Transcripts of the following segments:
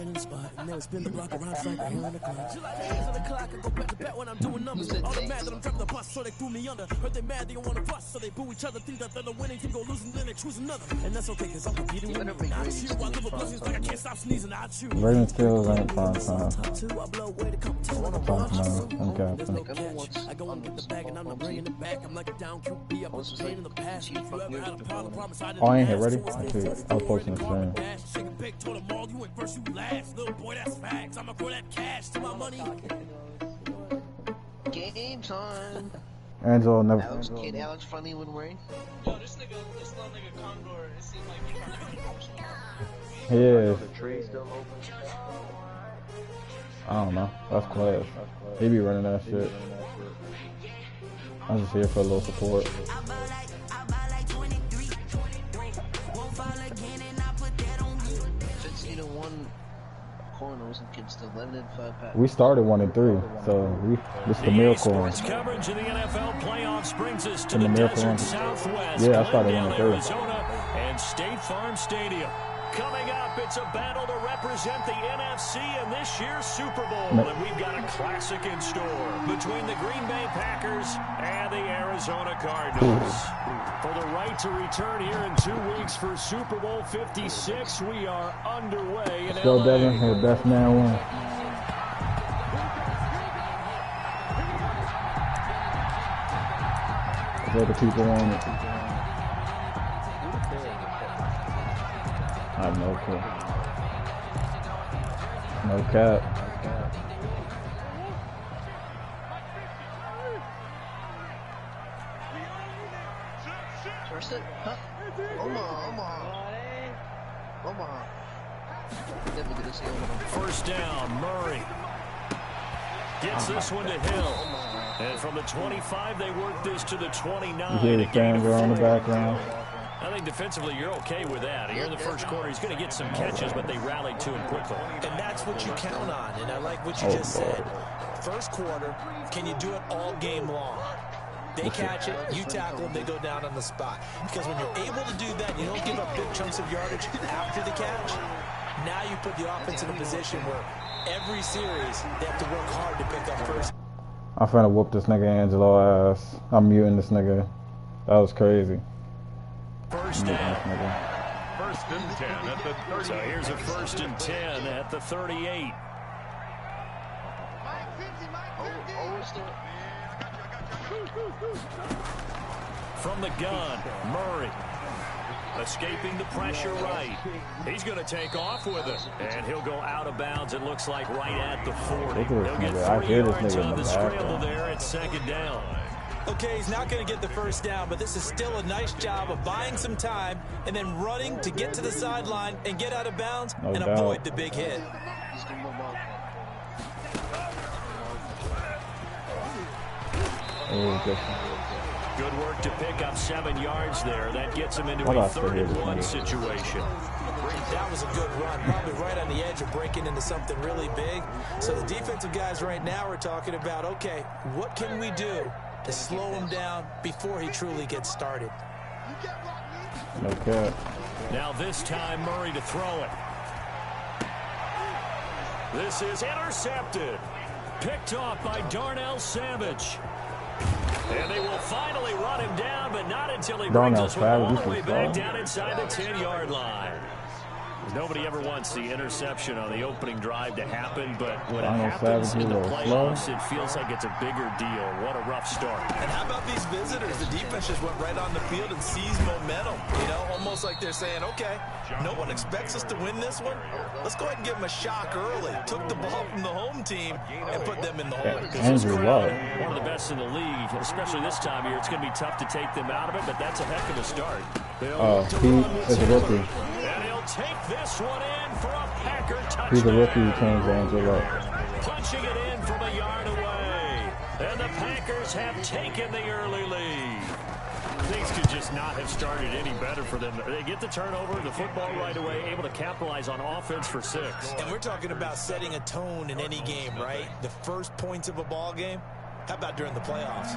bread in the spot, and then spin the block around Frank here in the club. She like the hands on the clock, I go back to back when I'm doing numbers. All the mad that I'm driving the bus, so they threw me under. Heard they mad, they don't want to bust, so they boo each other. Think that they're the winning team, go losing, then they choose another. And that's okay, cause I'm competing with me. I cheer while little blessings like I can't stop sneezing. I chew. Ravens still ain't prime time. I blow away the competition like a bunch. There's no catch. I go and get the bag, and I'm not bringing it back. I'm like a down QB, I put the pain in the past. If you ever had a problem, promise I didn't. Oh, I ain't here ready? Okay, I was posting the stream. Shake a big, told them all, you went first, you last. Little boy, that's facts. I'ma throw that cash to my money. Game time. Angelo never. Kid Alex funny when rain. Yo, this little nigga Condor, it seems like he's trying to be optional. He is. The tree's still open. I don't know. That's class. He be running that shit. I'm just here for a little support. 15-1 corners and kids still 11-5 We started 1-3, so this is the miracle one. Coverage of the NFL playoffs brings us to the the miracle desert one. Southwest. Yeah, I started Glendale, 1-3. Arizona, and State Farm Stadium. Coming up, it's a battle to represent the NFC in this year's Super Bowl. No. And we've got a classic in store between the Green Bay Packers and the Arizona Cardinals. For the right to return here in 2 weeks for Super Bowl 56, we are underway in Go LA. Devin, the best man win. Let the people on it. I have no clue. No cap. First it? Huh? Omaha. Never gonna see Omaha. First down, Murray. Gets this one to Hill. And from the 25, they work this to the 29. You hear the fans are on the background. I think defensively you're okay with that. Here in the first quarter, he's going to get some catches, but they rallied to him quickly. And that's what you count on, and I like what you just said. First quarter, can you do it all game long? They catch it, you tackle them, they go down on the spot. Because when you're able to do that, you don't give up big chunks of yardage after the catch. Now you put the offense in a position where every series, they have to work hard to pick up first. I'm finna whoop this nigga Angelo ass. I'm muting this nigga. That was crazy. First down. First and 10 at the 30. So here's a first and 10 at the 38. From the gun, Murray. Escaping the pressure right. He's going to take off with it. And he'll go out of bounds, it looks like, right at the 40. He'll get 3 yards on the scramble there at second down. Okay, he's not going to get the first down, but this is still a nice job of buying some time and then running to get to the sideline and get out of bounds and avoid the big hit. Good work to pick up 7 yards there. That gets him into a 3rd-and-1 situation. That was a good run, probably right on the edge of breaking into something really big. So the defensive guys right now are talking about, okay, what can we do to slow him down before he truly gets started? Okay. Now this time, Murray to throw it. This is intercepted. Picked off by Darnell Savage. And they will finally run him down, but not until he brings us all the way back down inside the 10-yard line. Nobody ever wants the interception on the opening drive to happen, but when it happens in the playoffs, it feels like it's a bigger deal. What a rough start. And how about these visitors? The defense just went right on the field and seized momentum. You know, almost like they're saying, okay, no one expects us to win this one. Let's go ahead and give them a shock early. Took the ball from the home team and put them in the hole. This crowd, one of the best in the league, especially this time of year. It's going to be tough to take them out of it, but that's a heck of a start. He is a rookie. Take this one in for a Packer touchdown. He's a rookie who changed Angelo. Punching it in from a yard away. And the Packers have taken the early lead. Things could just not have started any better for them. They get the turnover, the football right away, able to capitalize on offense for 6. And we're talking about setting a tone in any game, right? The first points of a ball game. How about during the playoffs?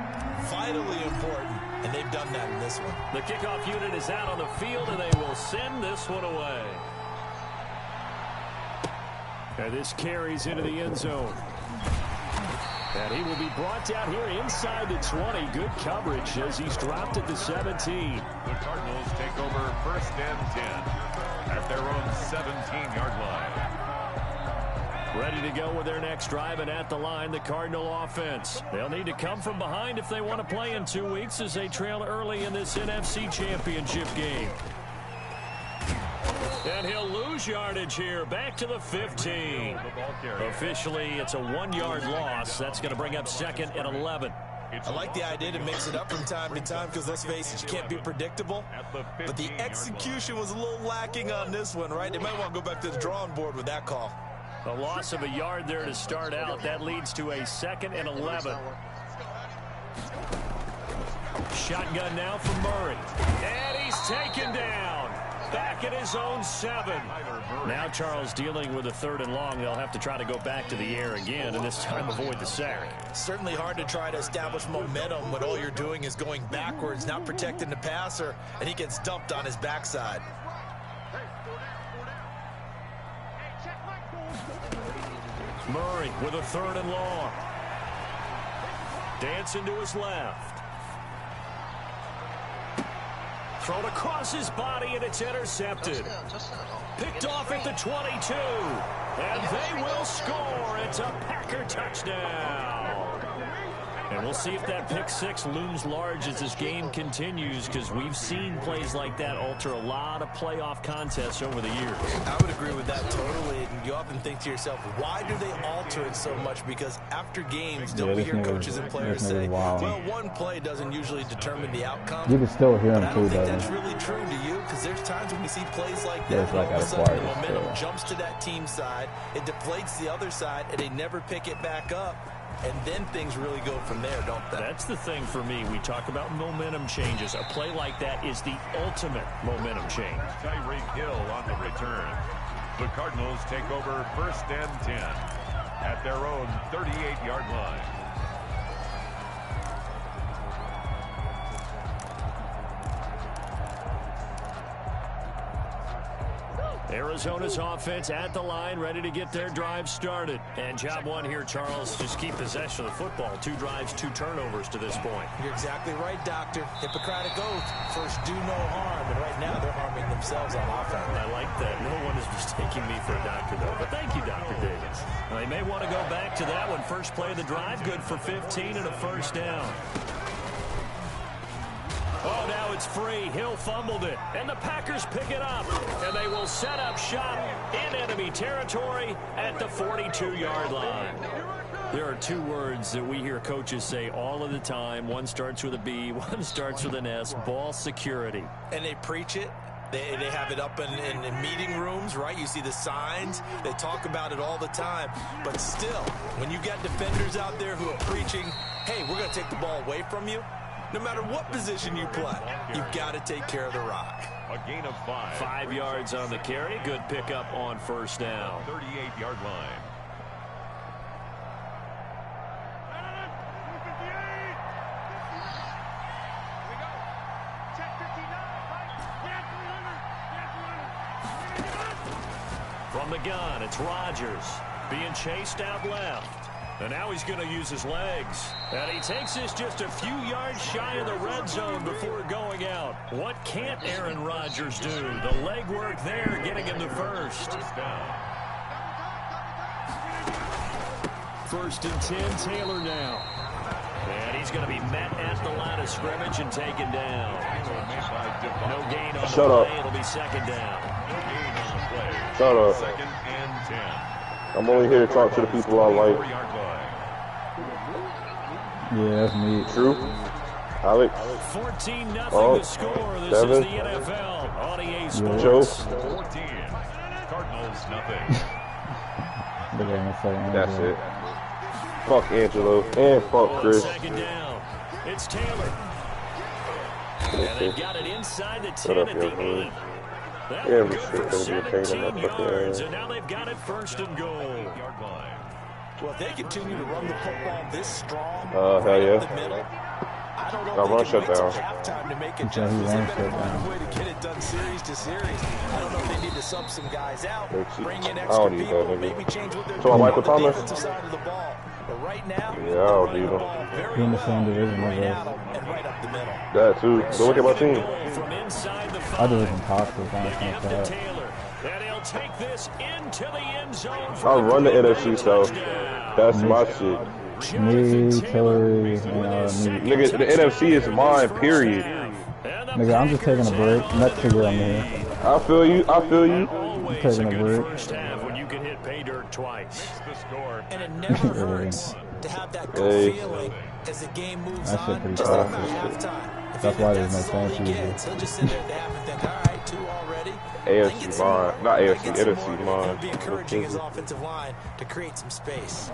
Vitally important, and they've done that in this one. The kickoff unit is out on the field, and they will send this one away. And this carries into the end zone. And he will be brought down here inside the 20. Good coverage as he's dropped at the 17. The Cardinals take over 1st and 10 at their own 17-yard line. Ready to go with their next drive, and at the line, the Cardinal offense. They'll need to come from behind if they want to play in 2 weeks as they trail early in this NFC Championship game. And he'll lose yardage here, back to the 15. Officially, it's a 1-yard loss. That's going to bring up 2nd and 11. I like the idea to mix it up from time to time because, let's face it, you can't be predictable. But the execution was a little lacking on this one, right? They might want to go back to the drawing board with that call. A loss of a yard there to start out. That leads to a 2nd and 11. Shotgun now from Murray. And he's taken down. Back at his own 7. Now Charles dealing with a 3rd and long. They'll have to try to go back to the air again, and this time avoid the sack. Certainly hard to try to establish momentum when all you're doing is going backwards, not protecting the passer, and he gets dumped on his backside. Murray with a 3rd and long. Dancing to his left. Thrown across his body, and it's intercepted. Picked off at the 22. And they will score. It's a Packer touchdown. And we'll see if that pick 6 looms large as this game continues, because we've seen plays like that alter a lot of playoff contests over the years. I would agree with that totally. And you often think to yourself, why do they alter it so much? Because after games, don't we hear coaches and players say, well, one play doesn't usually determine the outcome. You can still hear him but I too, don't think though. that's really true to you, because there's times when we see plays like that, and all of a sudden the momentum jumps to that team side, it deflates the other side, and they never pick it back up. And then things really go from there, don't they? That's the thing for me. We talk about momentum changes. A play like that is the ultimate momentum change. Tyreek Hill on the return. The Cardinals take over 1st and 10 at their own 38-yard line. Arizona's offense at the line, ready to get their drive started. And job one here, Charles, just keep possession of the football. 2 drives, 2 turnovers to this point. You're exactly right, Doctor. Hippocratic oath. First, do no harm. And right now, they're harming themselves on offense. I like that. No one is mistaking me for a doctor, though. But thank you, Dr. Davis. They may want to go back to that one. First play of the drive, good for 15 and a 1st down. Oh, now it's free. Hill fumbled it. And the Packers pick it up. And they will set up shop in enemy territory at the 42-yard line. There are 2 words that we hear coaches say all of the time. One starts with a B, one starts with an S. Ball security. And they preach it. They have it up in meeting rooms, right? You see the signs. They talk about it all the time. But still, when you got defenders out there who are preaching, hey, we're going to take the ball away from you, no matter what position you play, you've got to take care of the rock. A gain of 5. 5 yards on the carry. Good pickup on 1st down. 38-yard line. From the gun, it's Rodgers being chased out left. And now he's going to use his legs. And he takes this just a few yards shy of the red zone before going out. What can't Aaron Rodgers do? The leg work there, getting him to 1st. 1st and 10, Taylor now. And he's going to be met at the line of scrimmage and taken down. No gain on the play. It'll be 2nd down. Shut up. 2nd and 10. I'm only here to talk to the people I like. Yeah, that's me. True. Alex. 14-0 to score. This is the NFL on EA Sports. Joe. 14. Cardinals, nothing. That's it. Fuck Angelo and fuck Chris. 2nd down. It's Taylor. And they've got it inside the 10 at the 8. That was good for 17 yards, and now they've got it 1st and goal. Well, if they continue to run the football this strong hell yeah. the middle, I don't know Got if run they can wait till shutdown. halftime to make He adjustments. They ran better find shutdown. a way to get it done series to series. I don't know if they need to sub some guys out, bring in I extra don't need that, people, nigga. maybe change what they're So, doing Michael on the Thomas? defensive side of the ball. But right now, Yeah, I they're don't running need the him. ball very You're in the same well, division right as at us. them and right up the middle. That too. Go look at my team. From inside the Our 5. division toxic, They honestly. give to Taylor. And he'll take this into the end zone. I run the NFC South. That's my shit. Me, Tillery, and me. Nigga, the NFC is mine, period. Nigga, I'm just taking a break. Next year I'm here. I feel you. I feel you. Always Taking a a good break. first half when you can hit pay dirt twice. The score. And it never hurts to have that good Hey. feeling as the game moves That shit on, pretty just tough. like about halftime. If That's he why thinks there's that's no all he fancy gets, he'll just sit there at the half and think, all right, 2 already. AFC mine. Not AFC, NFC It'll mine. be encouraging his offensive line to create some space.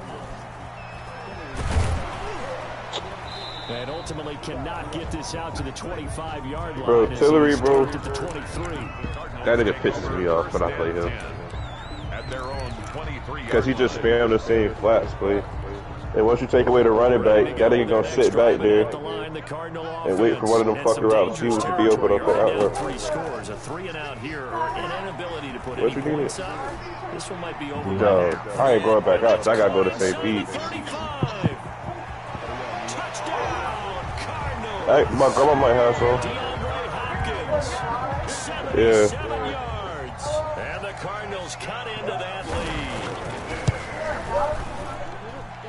And ultimately cannot get this out to the 25-yard line. Bro, as Tillery, he's bro. stopped at the 23. That nigga pisses me off when I play him. At their own 23. Because he just spammed the same flats play. And once you take away the running back, that nigga gonna sit back there and wait for one of them fucker out to see what could be open up that outlet. 3 scores, a 3 and out here, or an inability to put What any you points need? up. This one might be over. Yo, I ain't going back out, so I gotta go to St. Pete. 35. Touchdown, Cardinals. Hey, my grandma might have some. DeAndre Hopkins, 77 Yeah. yards. And the Cardinals cut into that lead.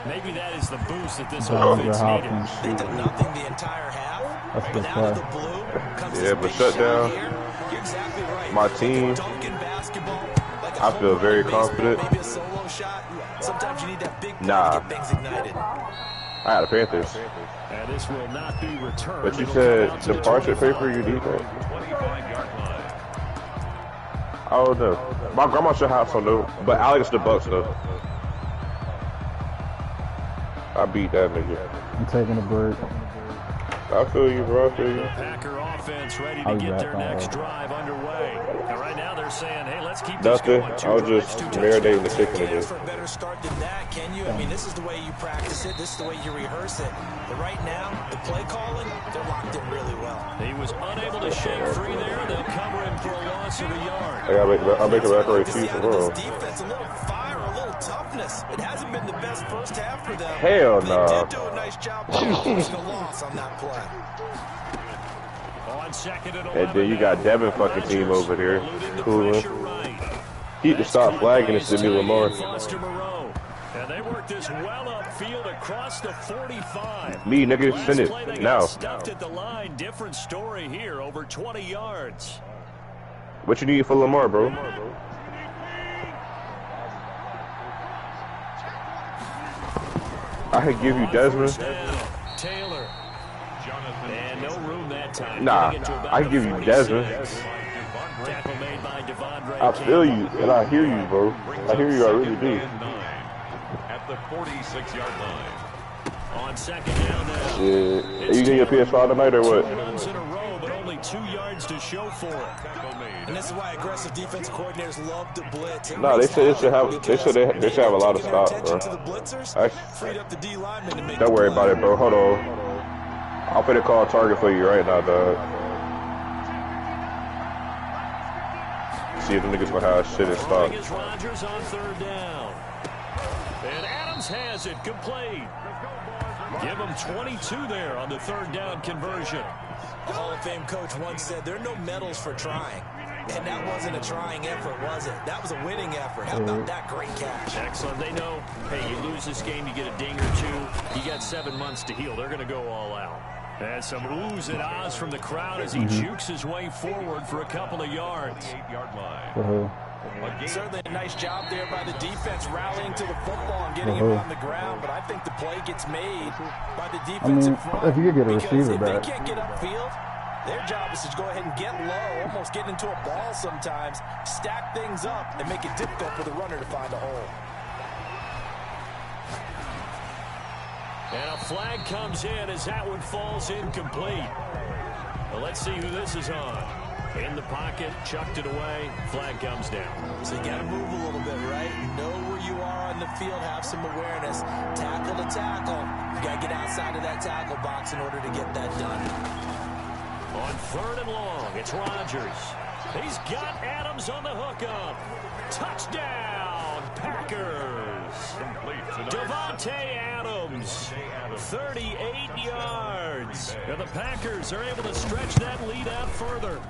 Maybe that is the boost that this offense needed. They did nothing the entire half. That's a good But out of play. the blue comes Yeah, this but big shut shot down. here. You're exactly right. My Like a team, dunk in basketball, like a I home feel run very in baseball, confident. Maybe a solo shot. Sometimes you need that big play Nah. to get things ignited. I had the Panthers. And this will not be returned. But you It'll said come out to the parchment 25. paper, you need that? 25-yard line. I don't know. My grandma should have some though. But Alex the Bucks though. I beat that nigga. I'm taking a break. I feel you, bro. I feel you. Packer offense ready to I'll be get back their on next that. drive underway. And right now they're saying, hey, let's keep this Nothing. going. I was just marinating the chicken Can't today. ask for a better start than that, can you? I mean, this is the way you practice it. This is the way you rehearse it. But right now, the play calling, they're locked in really well. He was unable to shake free there. They'll cover him for a loss of a yard. I'll make a record To too see for out of real. this defense, a little fire, a little toughness. It hasn't been the best first half for them. Hell They nah. did do a nice job forcing a loss on that play. On second and 11 And then you got Devin fucking team over here. eluding the Cooling. pressure right. Keep the stop flagging and Sidney Lamar. Foster Moreau. And they work this well upfield across the 45. Me, nigga, Last send play they it got now. stuffed at the line. Different story here, over 20 yards. What you need for Lamar, bro? I could give you Desmond. Taylor. And no room that time. Nah, Getting it to about I the could give you 46. Desmond. Tackle made by Devondre I feel Campbell. you, and I hear you, bro. I hear you, I really do. At the 46-yard line. On second down now. Shit. Are you getting your PS5 tonight or what? Runs in a row, but only 2 yards to show for it. And this is why aggressive defensive coordinators love to blitz. No, they said it should have. They should have a lot of stops, bro. To the blitzers, freed up the D linemen to make Don't worry the play. about it, bro. Hold on. I'll put a call target for you right now, dog. See if the niggas gonna have shit in stock. Throwing is Rodgers on third down. And Adams has it complete. Give him 22 there on the third down conversion. A Hall of Fame coach once said, there are no medals for trying. And that wasn't a trying effort, was it? That was a winning effort. How about that great catch? Excellent. They know, hey, you lose this game, you get a ding or two. You got 7 months to heal. They're going to go all out. And some oohs and ahs from the crowd as he jukes his way forward for a couple of yards. 8-yard line. Uh-huh. Certainly a nice job there by the defense rallying to the football and getting him on the ground. But I think the play gets made by the defensive front. if you could get a because receiver if back. they can't get upfield, their job is to go ahead and get low, almost get into a ball sometimes, stack things up, and make it difficult for the runner to find a hole. And a flag comes in as that one falls incomplete. Well, let's see who this is on. In the pocket, chucked it away, flag comes down. So you got to move a little bit, right? Know where you are on the field, have some awareness. Tackle to tackle. You got to get outside of that tackle box in order to get that done. On 3rd and long, it's Rodgers. He's got Adams on the hookup. Touchdown, Packers. Davante Adams, 38 yards. And the Packers are able to stretch that lead out further.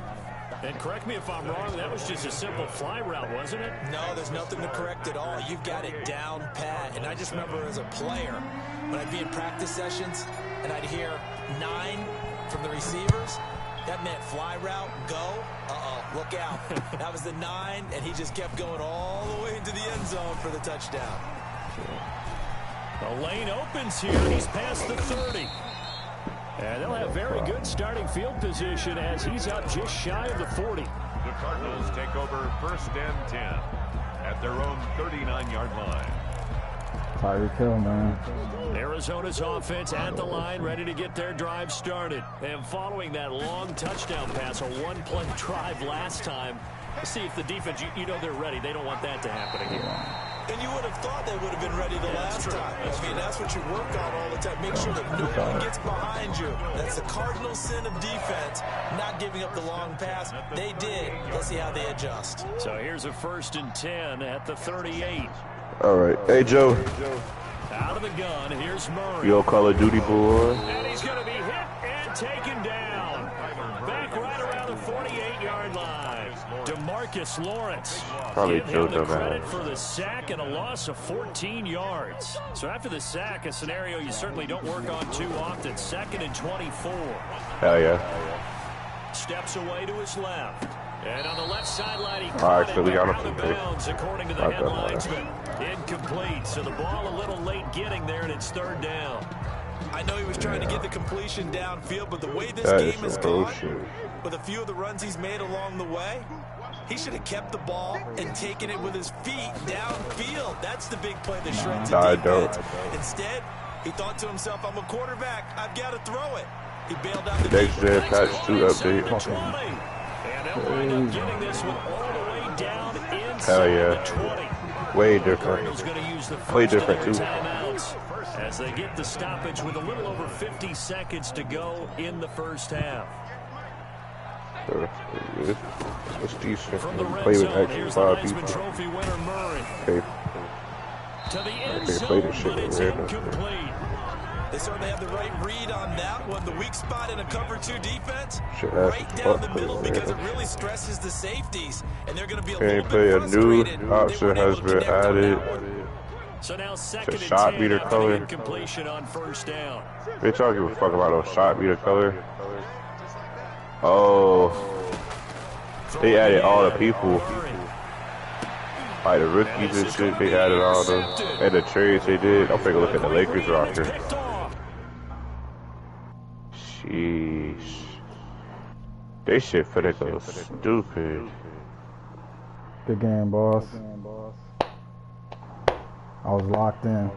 And correct me if I'm wrong, that was just a simple fly route, wasn't it? No, there's nothing to correct at all. You've got it down pat. And I just remember as a player, when I'd be in practice sessions and I'd hear 9 from the receivers, that meant fly route, go, look out. That was the 9, and he just kept going all the way into the end zone for the touchdown. The lane opens here, and he's past the 30. And they'll have very good starting field position as he's up just shy of the 40. The Cardinals take over 1st and 10 at their own 39-yard line. Tyreek Hill, man. Arizona's offense at the line, ready to get their drive started. And following that long touchdown pass, a one-play drive last time, see if the defense, you know they're ready. They don't want that to happen again. And you would have thought they would have been ready the last time. I mean, that's what you work on all the time. Make sure that no one gets behind you. That's the cardinal sin of defense, not giving up the long pass. They did. Let's see how they adjust. So here's a 1st and 10 at the 38. All right. Hey, Joe. Out of the gun, here's Murray. Yo, Call of Duty boy. And he's going to be hit and taken down. Back right around the 48-yard line. DeMarcus Lawrence. Probably Give him the JoJo credit now. for the sack and a loss of 14 yards. So after the sack, a scenario you certainly don't work on too often. 2nd and 24. Hell yeah. Steps away to his left. And on the left sideline, he All caught right, it Philly, out I don't of think bounds, according to the Not head that much. linesman. Incomplete. So the ball a little late getting there, and it's 3rd down. I know he was trying to get the completion downfield, but the way this That game is has some gone, bullshit. with a few of the runs he's made along the way, he should have kept the ball and taken it with his feet downfield. That's the big play that shreds the I defense. don't. Instead, he thought to himself, I'm a quarterback. I've got to throw it. He bailed out the Next gen defense. patch 2 update. And they'll wind up getting this one all the way down inside Hell yeah. the 20. Way Cardinals different. going to use the Way first of different, their too. timeouts as they get the stoppage with a little over 50 seconds to go in the first half. It's decent. From the red Play with zone, extra here's the 5 Heisman people. Trophy winner Murray. Okay. To the end They play this zone, shit but it's weird. incomplete. They certainly have the right read on that one. The weak spot in a cover 2 defense, Shit, that's right down the fucked middle up, because it man. really stresses the safeties, and they're going to be a Can't little play bit a new frustrated. They option weren't able has to been connect on added. that one. So now 2nd and shot 10 meter after color. the incompletion on 1st down. Bitch, I don't give a fuck about no shot meter color. Oh. They added all the people. Like the rookies and shit, they added all them. And the trades they did. I'm finna look at the Lakers roster. Picked off. Sheesh. They shit finna go stupid. Good game, boss. I was locked in.